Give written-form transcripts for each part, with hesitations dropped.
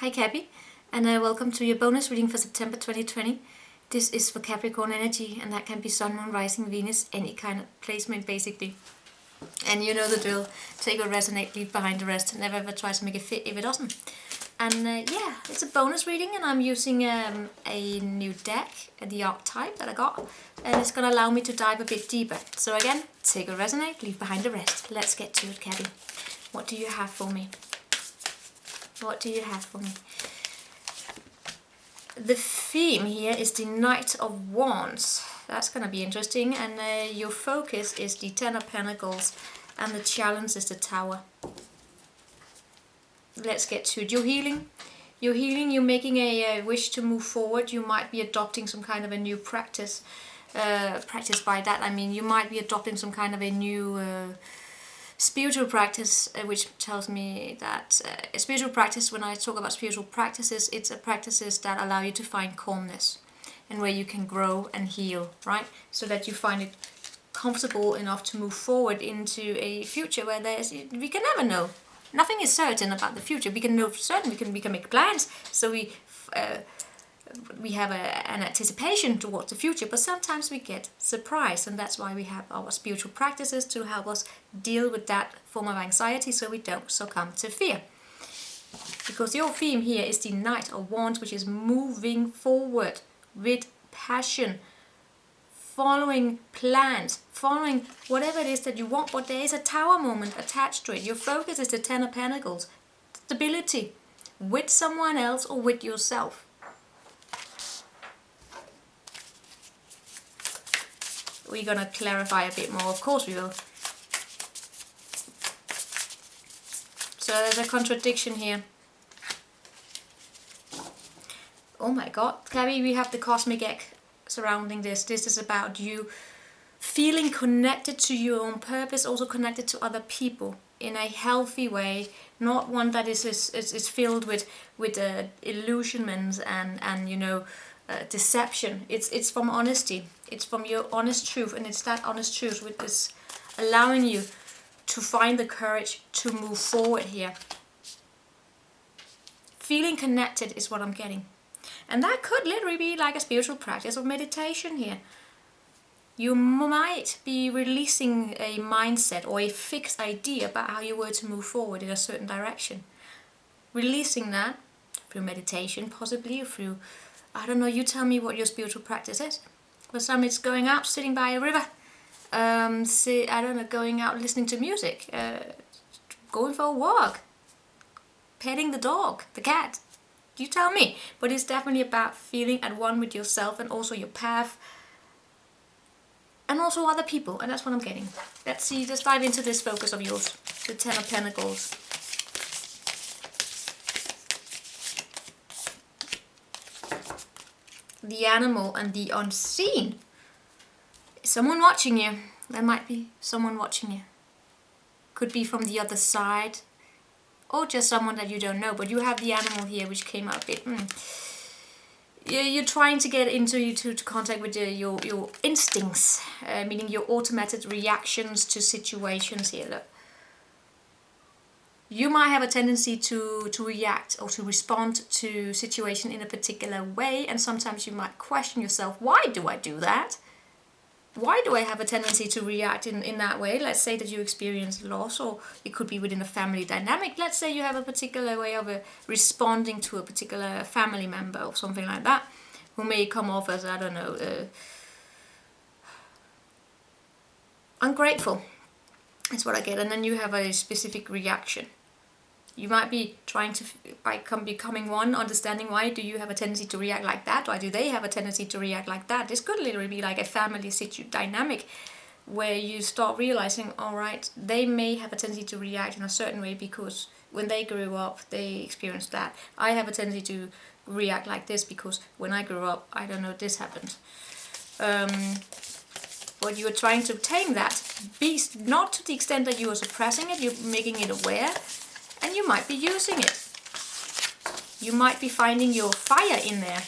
Hi Cappy, and welcome to your bonus reading for September 2020. This is for Capricorn energy, and that can be Sun, Moon, Rising, Venus, any kind of placement basically. And you know the drill, take what resonate, leave behind the rest, never ever try to make it fit if it doesn't. And yeah, it's a bonus reading, and I'm using a new deck, the archetype that I got, and it's going to allow me to dive a bit deeper. So again, take what resonate, leave behind the rest. Let's get to it, Cappy. What do you have for me? What do you have for me? The theme here is the Knight of Wands. That's going to be interesting. And your focus is the Ten of Pentacles. And the challenge is the Tower. Let's get to it. You're healing. You're healing. You're making a wish to move forward. You might be adopting some kind of a new practice. Practice by that, I mean, you might be adopting some kind of a new... spiritual practice, which tells me that a spiritual practice, when I talk about spiritual practices, it's a practices that allow you to find calmness and where you can grow and heal, right? So that you find it comfortable enough to move forward into a future where we can never know. Nothing is certain about the future. We can know for certain, we can make plans, so we have an anticipation towards the future, but sometimes we get surprised, and that's why we have our spiritual practices to help us deal with that form of anxiety so we don't succumb to fear. Because your theme here is the Knight of Wands, which is moving forward with passion, following plans, following whatever it is that you want, but there is a Tower moment attached to it. Your focus is the Ten of Pentacles, stability with someone else or with yourself. We're going to clarify a bit more, of course we will. So there's a contradiction here. Oh my god, Cappy, we have the cosmic egg surrounding this. This is about you feeling connected to your own purpose, also connected to other people in a healthy way, not one that is filled with illusionments and you know, deception. It's from honesty. It's from your honest truth, and it's that honest truth which is allowing you to find the courage to move forward here. Feeling connected is what I'm getting. And that could literally be like a spiritual practice of meditation here. You might be releasing a mindset or a fixed idea about how you were to move forward in a certain direction. Releasing that through meditation, possibly, or through, I don't know, you tell me what your spiritual practice is. For some it's going out, sitting by a river, I don't know, going out listening to music, going for a walk, petting the dog, the cat. You tell me. But it's definitely about feeling at one with yourself and also your path and also other people, and that's what I'm getting. Let's see, just dive into this focus of yours, the Ten of Pentacles. The animal and the unseen. Is someone watching you? There might be someone watching you. Could be from the other side, or just someone that you don't know. But you have the animal here, which came out a bit. You're trying to get into contact with your instincts, meaning your automated reactions to situations here. Look. You might have a tendency to react or to respond to situation in a particular way, and sometimes you might question yourself, why do I do that? Why do I have a tendency to react in that way? Let's say that you experience loss, or it could be within a family dynamic. Let's say you have a particular way of responding to a particular family member or something like that, who may come off as, I don't know, ungrateful. That's what I get. And then you have a specific reaction. You might be trying to, by becoming one, understanding why do you have a tendency to react like that? Why do they have a tendency to react like that? This could literally be like a family dynamic where you start realizing, all right, they may have a tendency to react in a certain way because when they grew up, they experienced that. I have a tendency to react like this because when I grew up, I don't know, this happened. But you are trying to tame that beast, not to the extent that you are suppressing it, you're making it aware. And you might be using it. You might be finding your fire in there.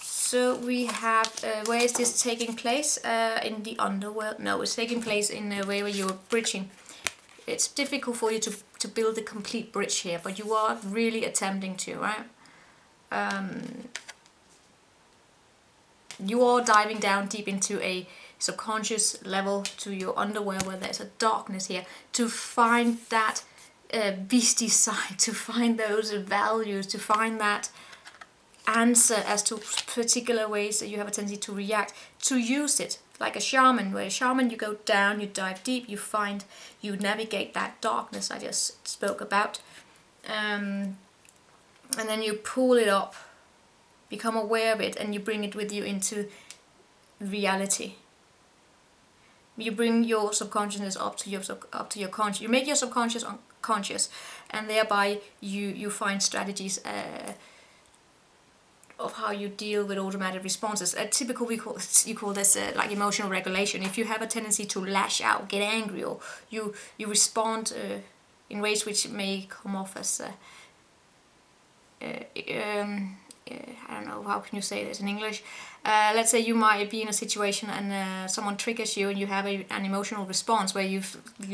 So we have, where is this taking place? In the underworld? No, it's taking place in a way where you're bridging. It's difficult for you to to build a complete bridge here, but you are really attempting to, right? You are diving down deep into a subconscious level, to your underwear where there's a darkness here, to find that beastie side, to find those values, to find that answer as to particular ways that you have a tendency to react, to use it like a shaman. Where a shaman, you go down, you dive deep, you find, you navigate that darkness I just spoke about, and then you pull it up, become aware of it, and you bring it with you into reality. You bring your subconsciousness up to your conscious. You make your subconscious conscious, and thereby you find strategies of how you deal with automatic responses. Typical, you call this like emotional regulation. If you have a tendency to lash out, get angry, or you respond in ways which may come off as I don't know, how can you say this in English? Let's say you might be in a situation and someone triggers you, and you have an emotional response where you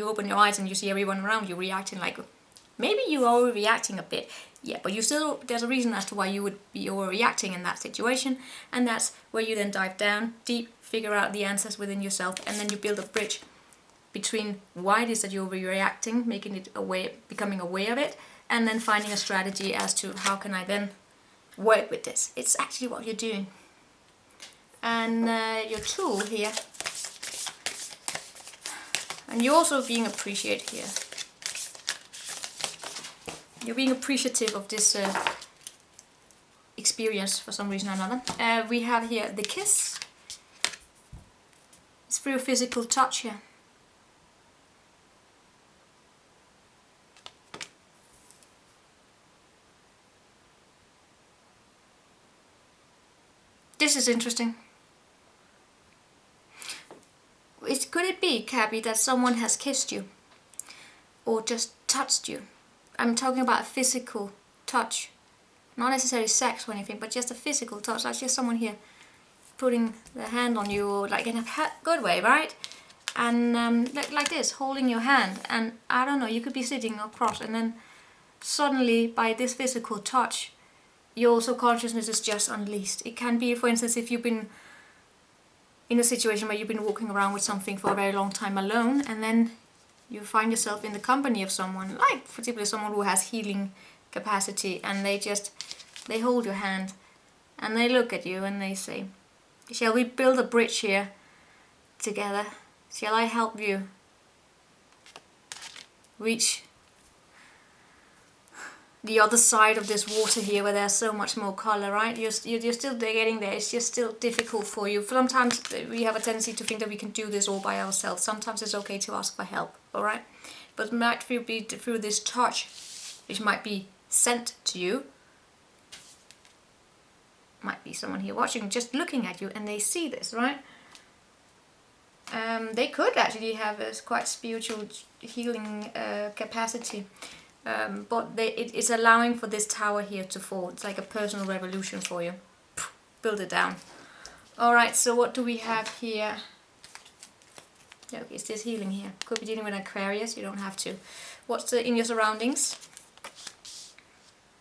open your eyes and you see everyone around you reacting like, maybe you are overreacting a bit, yeah, but you still, there's a reason as to why you would be overreacting in that situation, and that's where you then dive down deep, figure out the answers within yourself, and then you build a bridge between why it is that you're overreacting, making it aware, becoming aware of it, and then finding a strategy as to how can I then work with this. It's actually what you're doing. And your tool here, and you're also being appreciated here. You're being appreciative of this experience for some reason or another. We have here the kiss. It's through physical touch here. This is interesting. Could it be, Cappy, that someone has kissed you or just touched you? I'm talking about a physical touch, not necessarily sex or anything, but just a physical touch. Like just someone here putting their hand on you, or like in a good way, right? And like this, holding your hand. And I don't know, you could be sitting across, and then suddenly by this physical touch, your subconsciousness is just unleashed. It can be, for instance, if you've been in a situation where you've been walking around with something for a very long time alone, and then you find yourself in the company of someone, like particularly someone who has healing capacity, and they hold your hand and they look at you and they say, shall we build a bridge here together? Shall I help you reach the other side of this water here where there's so much more color, right? You're still getting there. It's just still difficult for you. Sometimes we have a tendency to think that we can do this all by ourselves. Sometimes it's okay to ask for help, all right? But it might be through this touch, which might be sent to you. Might be someone here watching, just looking at you, and they see this, right? They could actually have a quite spiritual healing capacity. But it's allowing for this tower here to fall. It's like a personal revolution for you. Build it down. Alright, so what do we have here? Okay, it's this healing here. Could be dealing with Aquarius, you don't have to. What's in your surroundings?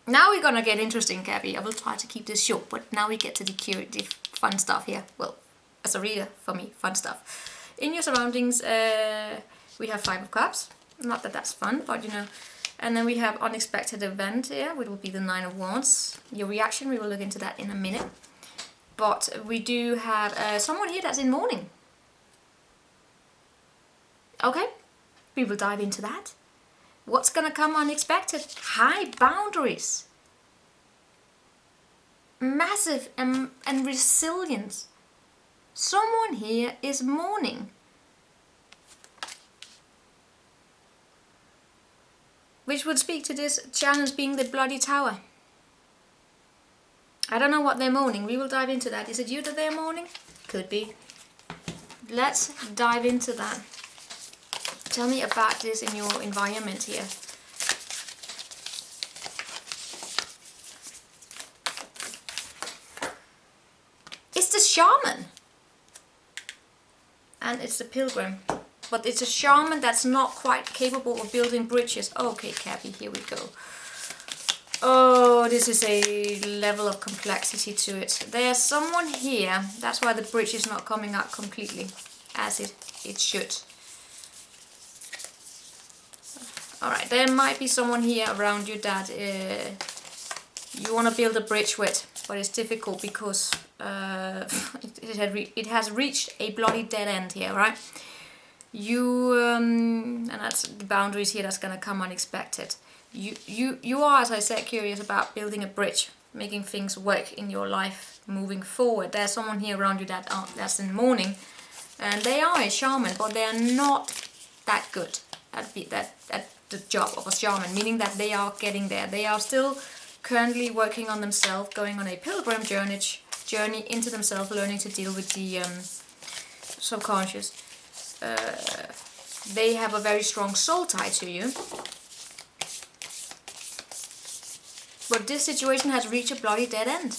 Now we're gonna get interesting, Gabby. I will try to keep this short, but now we get to the fun stuff here. Well, as a reader, for me, fun stuff. In your surroundings, we have 5 of Cups. Not that that's fun, but you know. And then we have unexpected event here, which will be the 9 of Wands. Your reaction, we will look into that in a minute. But we do have someone here that's in mourning. Okay, we will dive into that. What's gonna come unexpected? High boundaries. Massive and resilience. Someone here is mourning. Which would speak to this challenge being the bloody tower. I don't know what they're mourning. We will dive into that. Is it you that they're mourning? Could be. Let's dive into that. Tell me about this in your environment here. It's the shaman. And it's the pilgrim. But it's a shaman that's not quite capable of building bridges. Okay, Cappy, here we go. Oh, this is a level of complexity to it. There's someone here. That's why the bridge is not coming out completely as it should. Alright, there might be someone here around you that you want to build a bridge with, but it's difficult because it has reached a bloody dead end here, right? And that's the boundaries here that's going to come unexpected. You are, as I said, curious about building a bridge, making things work in your life, moving forward. There's someone here around you that's in mourning, and they are a shaman, but they are not that good at the job of a shaman, meaning that they are getting there. They are still currently working on themselves, going on a pilgrim journey into themselves, learning to deal with the subconscious. They have a very strong soul tie to you. But this situation has reached a bloody dead end.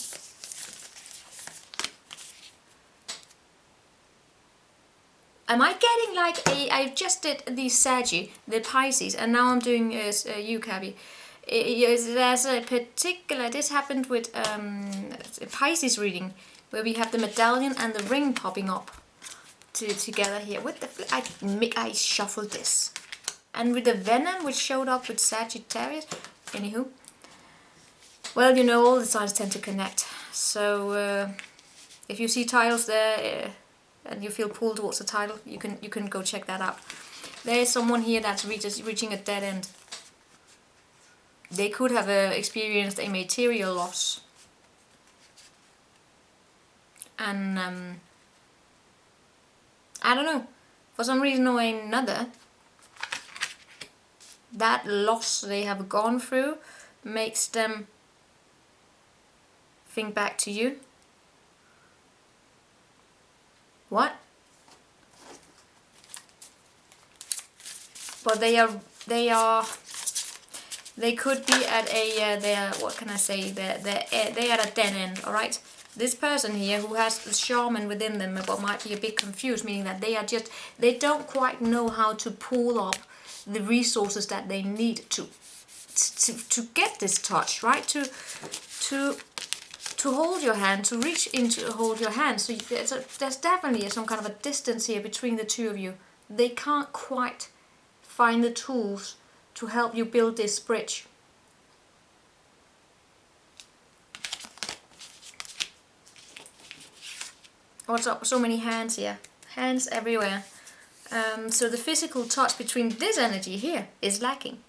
Am I getting like I just did the Saggy, the Pisces, and now I'm doing you, Cabby. There's a particular, this happened with a Pisces reading, where we have the medallion and the ring popping up together here. With the I shuffled this. And with the venom, which showed up with Sagittarius. Anywho. Well, you know, all the signs tend to connect. So if you see titles there and you feel pulled towards the title, you can go check that out. There is someone here that's reaching a dead end. They could have experienced a material loss. And I don't know, for some reason or another, that loss they have gone through makes them think back to you. What? But they could be at a what can I say? They're at a dead end. All right. This person here who has the shaman within them, but might be a bit confused, meaning that they don't quite know how to pull up the resources that they need to get this touch, right? To hold your hand, to reach into hold your hand. So there's definitely some kind of a distance here between the two of you. They can't quite find the tools to help you build this bridge. What's up? So many hands here. Hands everywhere. So the physical touch between this energy here is lacking.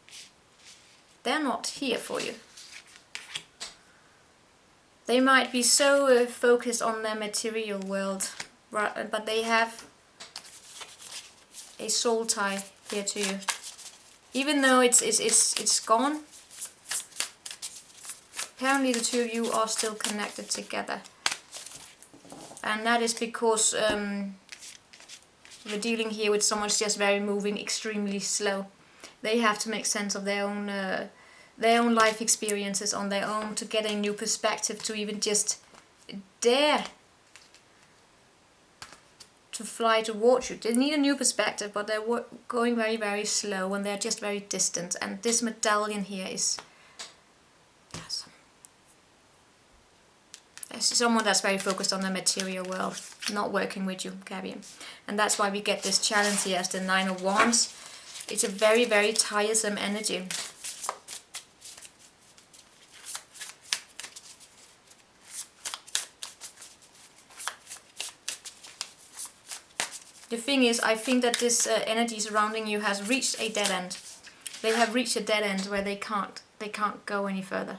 They're not here for you. They might be so focused on their material world, right, but they have a soul tie here to you. Even though it's gone, apparently the two of you are still connected together. And that is because we're dealing here with someone who's just moving extremely slow. They have to make sense of their own life experiences on their own to get a new perspective, to even just dare to fly towards you. They need a new perspective, but they're going very, very slow, and they're just very distant. And this medallion here is someone that's very focused on the material world, not working with you, Cabby. And that's why we get this challenge here as the 9 of Wands. It's a very, very tiresome energy. The thing is, I think that this energy surrounding you has reached a dead end. They have reached a dead end where they can't go any further.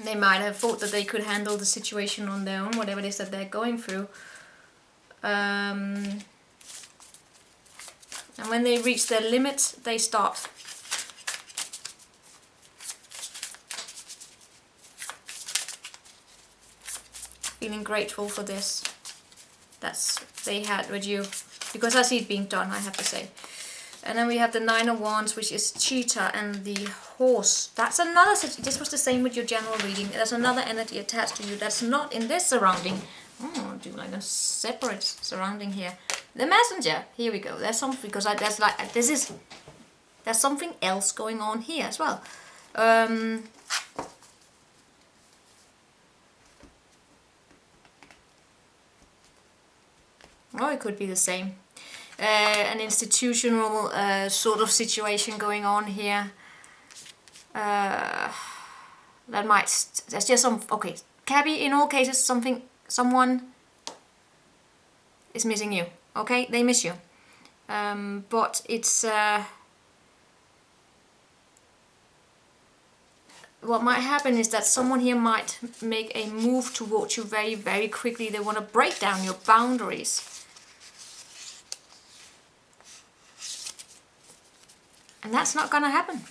They might have thought that they could handle the situation on their own, whatever it is that they're going through. And when they reach their limit, they stop. Feeling grateful for this they had with you, because I see it being done, I have to say. And then we have the 9 of Wands, which is cheetah, and the horse. That's another, this was the same with your general reading. There's another energy attached to you that's not in this surrounding, Do like a separate surrounding here. The messenger. Here we go. There's something because there's something else going on here as well. Or it could be the same. An institutional sort of situation going on here. That might. There's just some. Okay, Cabby. In all cases, someone is missing you. Okay, they miss you. But it's. What might happen is that someone here might make a move towards you very, very quickly. They want to break down your boundaries. And that's not going to happen.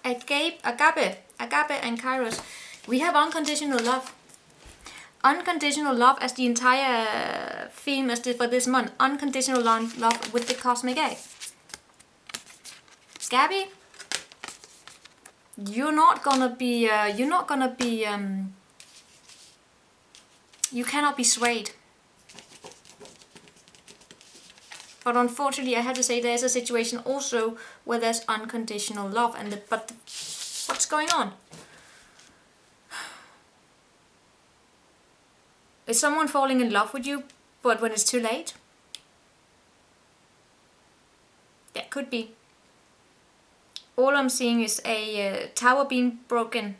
Agape and Kairos. We have unconditional love. Unconditional love as the entire theme for this month. Unconditional love with the cosmic A. Gabby, you cannot be swayed. But unfortunately, I have to say there's a situation also where there's unconditional love, but what's going on? Is someone falling in love with you, but when it's too late? That could be. All I'm seeing is a tower being broken,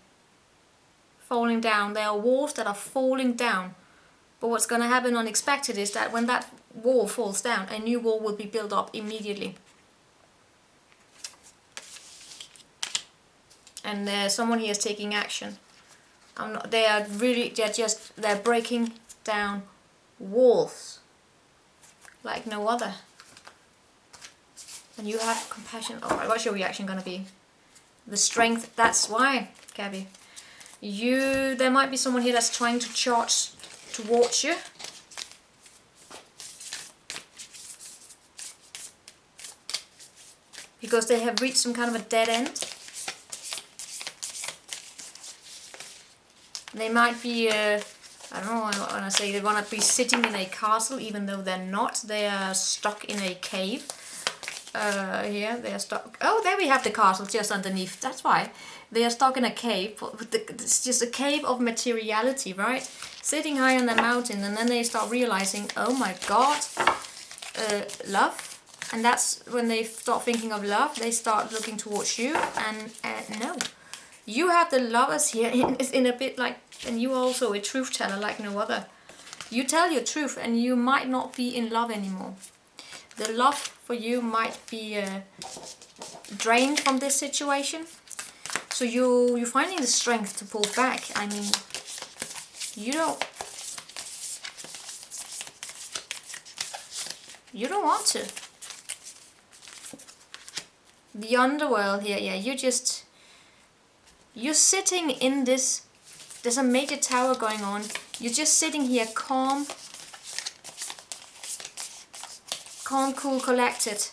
falling down. There are walls that are falling down. But what's going to happen unexpected is that when that wall falls down, a new wall will be built up immediately. And someone here is taking action. They're breaking down walls like no other. And you have compassion. Alright, what's your reaction gonna be? The strength, that's why, Gabby. There might be someone here that's trying to charge towards you. Because they have reached some kind of a dead end. They might be, I don't know what I want to say, they want to be sitting in a castle even though they're not. They are stuck in a cave. Here, they are stuck. Oh, there we have the castle just underneath. That's why. They are stuck in a cave. It's just a cave of materiality, right? Sitting high on the mountain, and then they start realizing, oh my god, love. And that's when they start thinking of love. They start looking towards you, and no. You have the lovers here in a bit like, and you are also a truth teller like no other. You tell your truth and you might not be in love anymore. The love for you might be drained from this situation. So you're finding the strength to pull back. I mean, you don't want to. The underworld here, yeah, you're sitting in this, there's a major tower going on. You're just sitting here calm, cool, collected.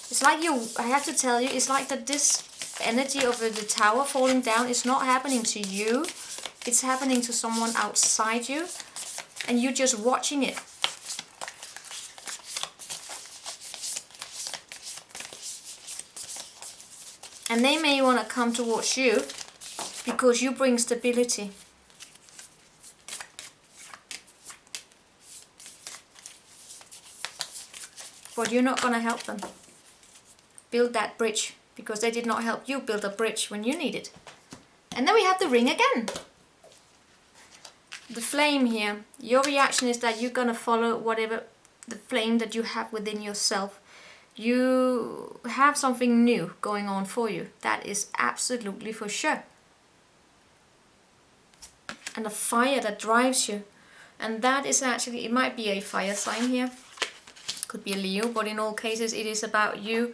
It's like I have to tell you, it's like that this energy of the tower falling down is not happening to you. It's happening to someone outside you. And you're just watching it. And they may want to come towards you because you bring stability. But you're not going to help them build that bridge because they did not help you build a bridge when you need it. And then we have the ring again. The flame here. Your reaction is that you're going to follow whatever the flame that you have within yourself. You have something new going on for you. That is absolutely for sure. And a fire that drives you. And that is actually, it might be a fire sign here. Could be a Leo, but in all cases it is about you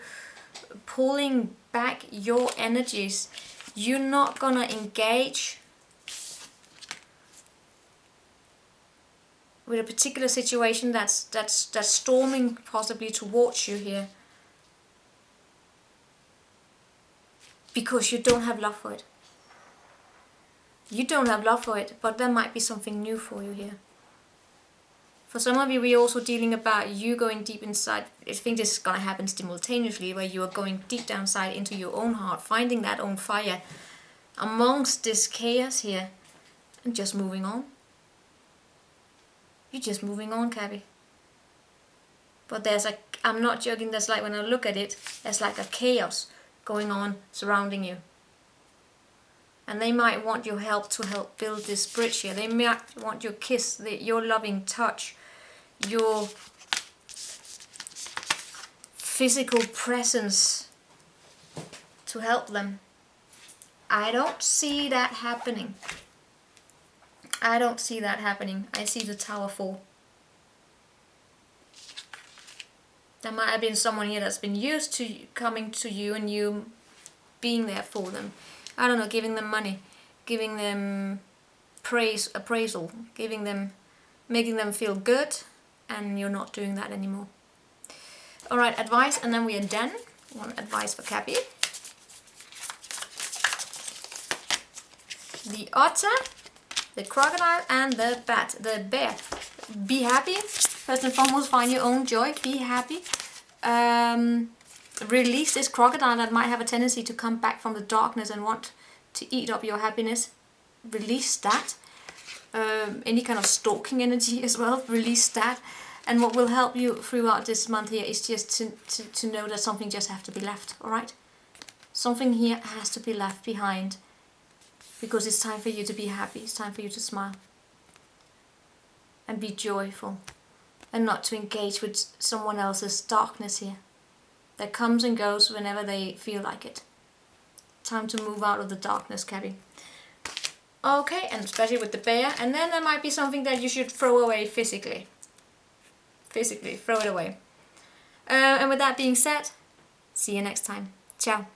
pulling back your energies. You're not gonna engage with a particular situation that's storming possibly towards you here, because you don't have love for it. You don't have love for it, but there might be something new for you here. For some of you, we're also dealing about you going deep inside. I think this is going to happen simultaneously, where you are going deep down inside into your own heart, finding that own fire amongst this chaos here, and just moving on. You're just moving on, Cappy. But there's I'm not joking, there's like, when I look at it, there's like a chaos going on surrounding you. And they might want your help to help build this bridge here. They might want your kiss, your loving touch, your physical presence to help them. I don't see that happening. I don't see that happening. I see the Tower fall. There might have been someone here that's been used to coming to you and you being there for them. I don't know, giving them money, giving them appraisal, making them feel good, and you're not doing that anymore. Alright, advice, and then we are done. One advice for Cappy. The otter, the crocodile, and the bear. Be happy. First and foremost, find your own joy. Be happy. Release this crocodile that might have a tendency to come back from the darkness and want to eat up your happiness. Release that. Any kind of stalking energy as well. Release that. And what will help you throughout this month here is just to know that something just has to be left. Alright? Something here has to be left behind. Because it's time for you to be happy. It's time for you to smile. And be joyful. And not to engage with someone else's darkness here. That comes and goes whenever they feel like it. Time to move out of the darkness, Cappy. Okay, and especially with the bear. And then there might be something that you should throw away physically. Physically, throw it away. And with that being said, see you next time. Ciao.